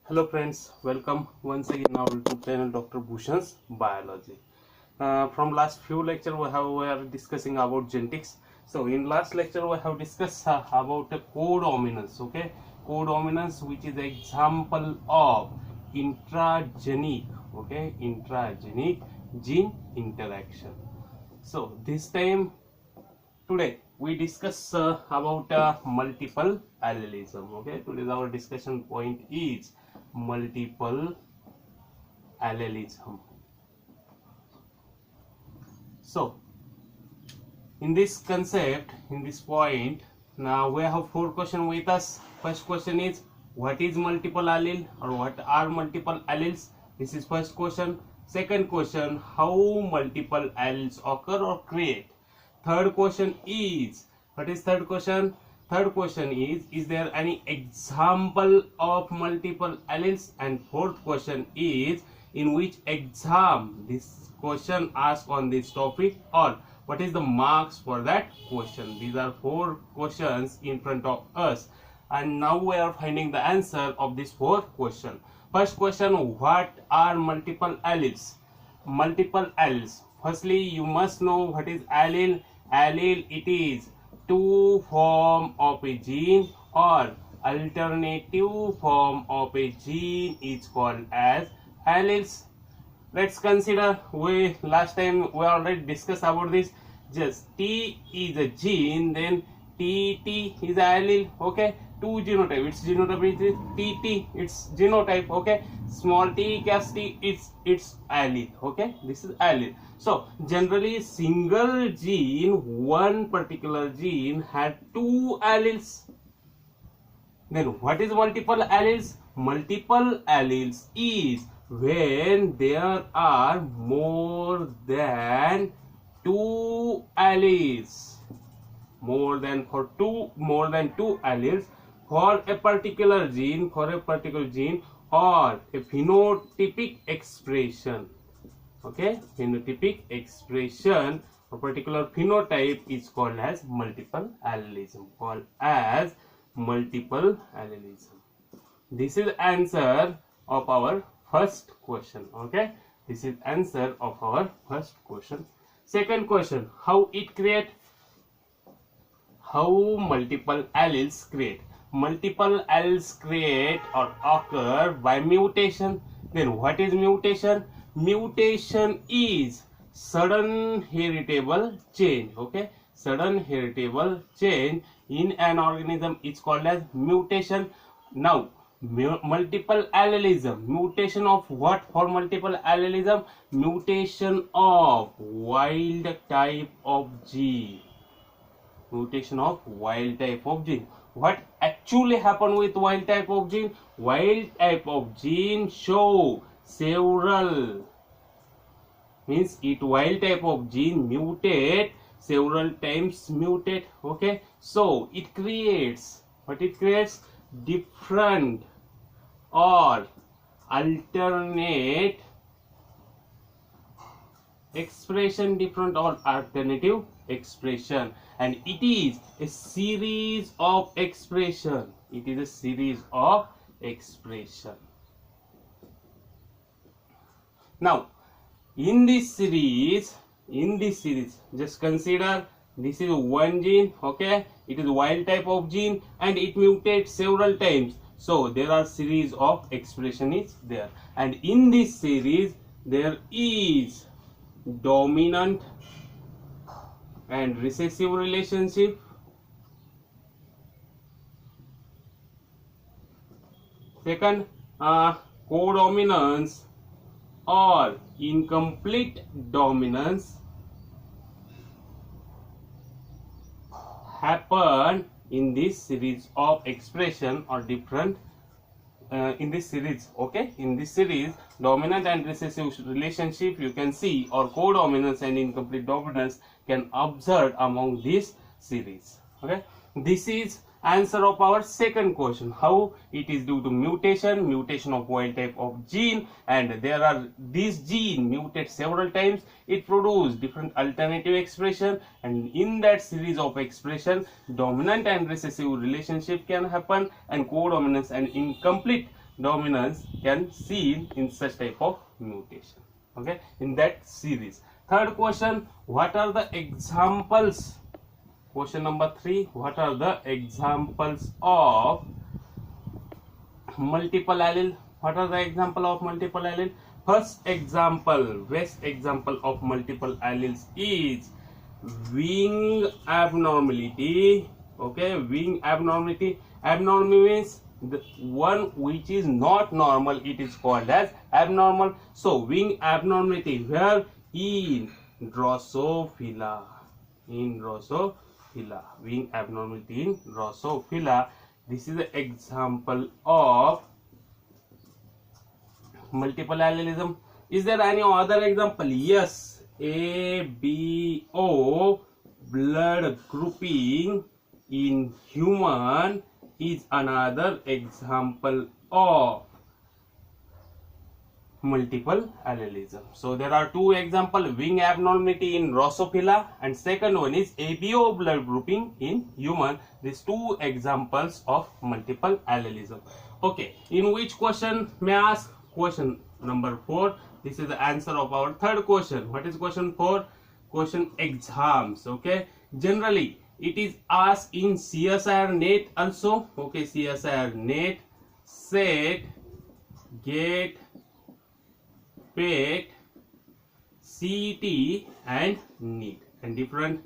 Hello friends, welcome once again our YouTube channel Dr. Bhushan's Biology. From last few lecture we are discussing about genetics. So in last lecture we have discussed about codominance. Okay, codominance, which is the example of intragenic, intragenic gene interaction. So this time today we discuss about multiple allelism. Okay, today's our discussion point is multiple allelism. So in this concept, in this point, now we have four questions with us. First question is, what is multiple allele or what are multiple alleles? This is first question. Second question, how multiple alleles occur or create? Third question is, what is third question? Third question is there any example of multiple alleles? And fourth question is, in which exam this question asked on this topic, or what is the marks for that question? These are four questions in front of us, and now we are finding the answer of this fourth question. First question, what are multiple alleles? Multiple alleles. Firstly, you must know what is allele. Allele, it is two form of a gene or alternative form of a gene is called as alleles. Let's consider, we last time we already discussed about this. Just T is a gene, then TT is a allele. Okay, two genotype, its genotype is TT, its genotype. Okay, small t caps t, it's allele. Okay, this is allele. So generally single gene, one particular gene had two alleles. Then what is multiple alleles? Multiple alleles is when there are more than two alleles, more than two alleles for a particular gene, or a phenotypic expression. Okay, phenotypic expression or particular phenotype is called as multiple allelism. This is answer of our first question. Okay, this is answer of our first question. Second question, how it create? How multiple alleles create? Multiple alleles create or occur by mutation. Then what is mutation? Mutation is sudden heritable change. Okay, sudden heritable change in an organism is called as mutation. Now multiple allelism, mutation of what? For multiple allelism, mutation of wild type of gene. Mutation of wild type of gene. What actually happen with wild type of gene? Wild type of gene show several, means it wild type of gene mutate several times, mutate. Okay, so it creates, what it creates? Different or alternate expression, different or alternative expression, and it is a series of expression. It is a series of expression. Now in this series, just consider this is one gene. Okay, it is wild type of gene and it mutates several times, so there are series of expression is there, and in this series there is dominant and recessive relationship. Second, codominance or incomplete dominance happen in this series of expression or different in this series. Okay, in this series dominant and recessive relationship you can see, or codominance and incomplete dominance can observe among this series. Okay, this is answer of our second question, how it is due to mutation of wild type of gene, and there are this gene mutate several times, it produce different alternative expression, and in that series of expression dominant and recessive relationship can happen, and codominance and incomplete dominance can seen in such type of mutation. Okay, in that series. Third question, what are the examples? Question number 3, what are the examples of multiple allele? What are the example of multiple allele? First example, best example of multiple alleles is wing abnormality. Okay, wing abnormality. Abnormal means the one which is not normal, it is called as abnormal. So wing abnormality where in Drosophila, wing abnormality in Drosophila. This is an example of multiple allelism. Is there any other example? Yes, ABO blood grouping in human is another example of multiple allelism. So there are two examples, wing abnormality in Drosophila and second one is ABO blood grouping in human. These two examples of multiple allelism. Okay, in which question may I ask? Question number 4. This is the answer of our third question. What is question 4? Question exams. Okay, generally it is asked in ICAR-NET also. Okay, ICAR-NET, SET, GATE, PET, CET and NEET and different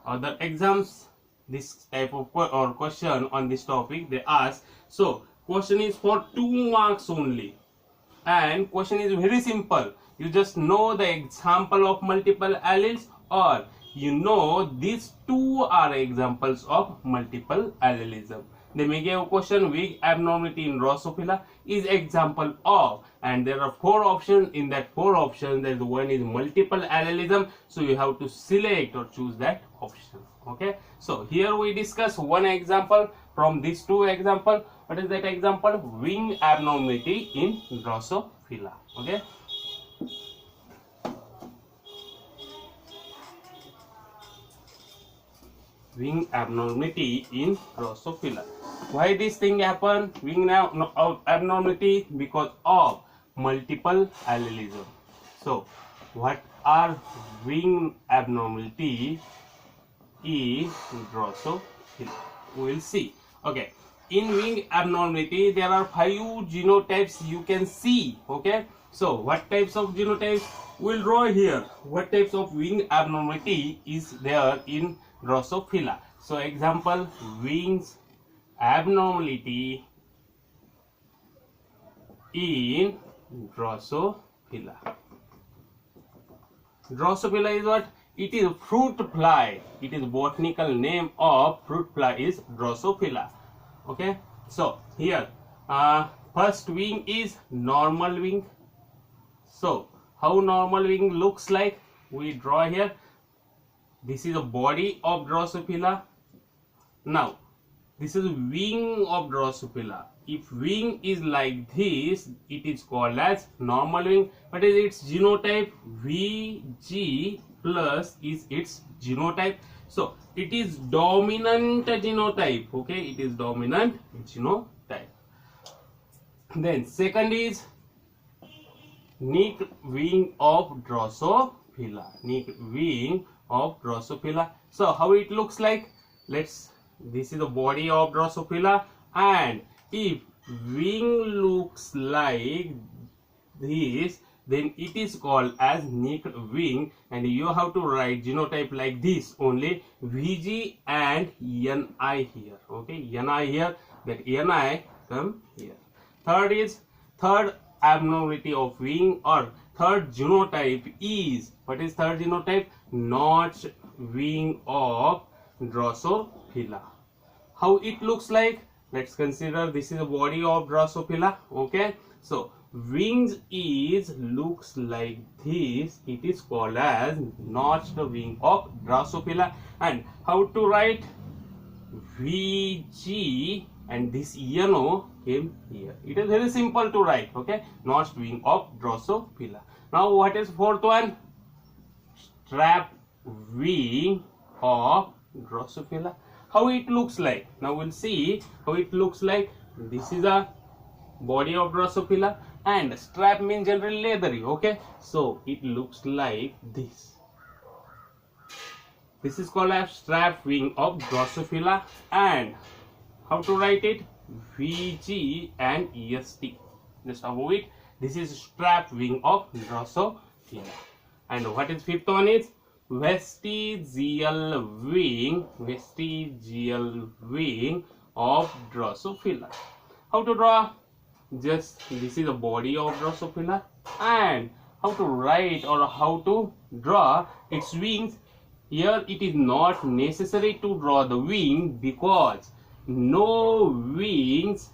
other exams. This type of question on this topic they ask. So question is for 2 marks only and question is very simple. You just know the example of multiple alleles or you know these two are examples of multiple allelism. They may give a question, wing abnormality in Drosophila is example of, and there are 4 options. In that 4 options, there is one is multiple allelism. So you have to select or choose that option. Okay. So here we discuss one example from these 2 examples. What is that example? Wing abnormality in Drosophila. Okay. Wing abnormality in Drosophila. Why this thing happen? Wing abnormality because of multiple allelism. So what are wing abnormality in Drosophila? We will see. Okay, in wing abnormality there are 5 genotypes you can see. Okay, so what types of genotypes? We'll draw here. What types of wing abnormality is there in Drosophila? So example, wings abnormality in Drosophila. Drosophila is what? It is fruit fly. It is botanical name of fruit fly is Drosophila. Okay. So here first wing is normal wing. So how normal wing looks like? We draw here. This is a body of Drosophila. Now this is wing of Drosophila. If wing is like this, it is called as normal wing. What is its genotype? VG plus is its genotype. So it is dominant genotype. Okay, it is dominant genotype. Then second is neat wing of Drosophila. Neat wing of Drosophila. So how it looks like? This is the body of Drosophila, and if wing looks like this, then it is called as neat wing, and you have to write genotype like this only, VG and NI here. Okay, NI here, that NI come here. Third abnormality of wing or third genotype is, what is third genotype? Notch wing of Drosophila. How it looks like? Let's consider this is the body of Drosophila. Okay, so wings looks like this. It is called as notched wing of Drosophila. And how to write? VG and this yellow came here. It is very simple to write. Okay, notched wing of Drosophila. Now what is fourth one? Strap wing of Drosophila. How it looks like? Now we'll see how it looks like. This is a body of Drosophila, and strap means generally leathery. Okay, so it looks like this. This is called as strap wing of Drosophila. And how to write it? VG and EST. Just above it. This is strap wing of Drosophila. And what is fifth one is vestigial wing of Drosophila. How to draw? Just this is the body of Drosophila, and how to write or how to draw its wings. Here it is not necessary to draw the wing because no wings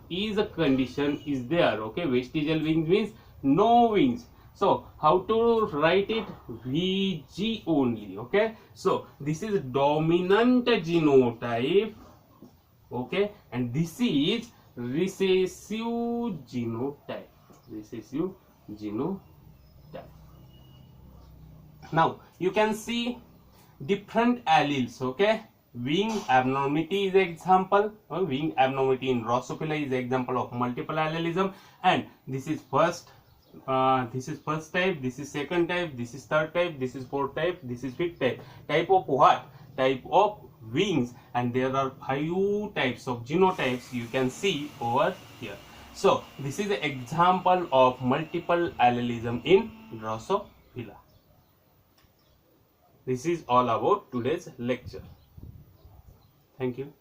is a condition is there. Okay, vestigial wings means no wings. So how to write it? VG only. Okay, so this is dominant genotype. Okay, and this is recessive genotype. Now you can see different alleles. Okay, wing abnormality is example. Wing abnormality in Drosophila is example of multiple allelism. And this is first type, this is second type, this is third type, this is fourth type, this is fifth type. Type of what? Type of wings. And there are 5 types of genotypes you can see over here. So this is an example of multiple allelism in Drosophila. This is all about today's lecture. Thank you.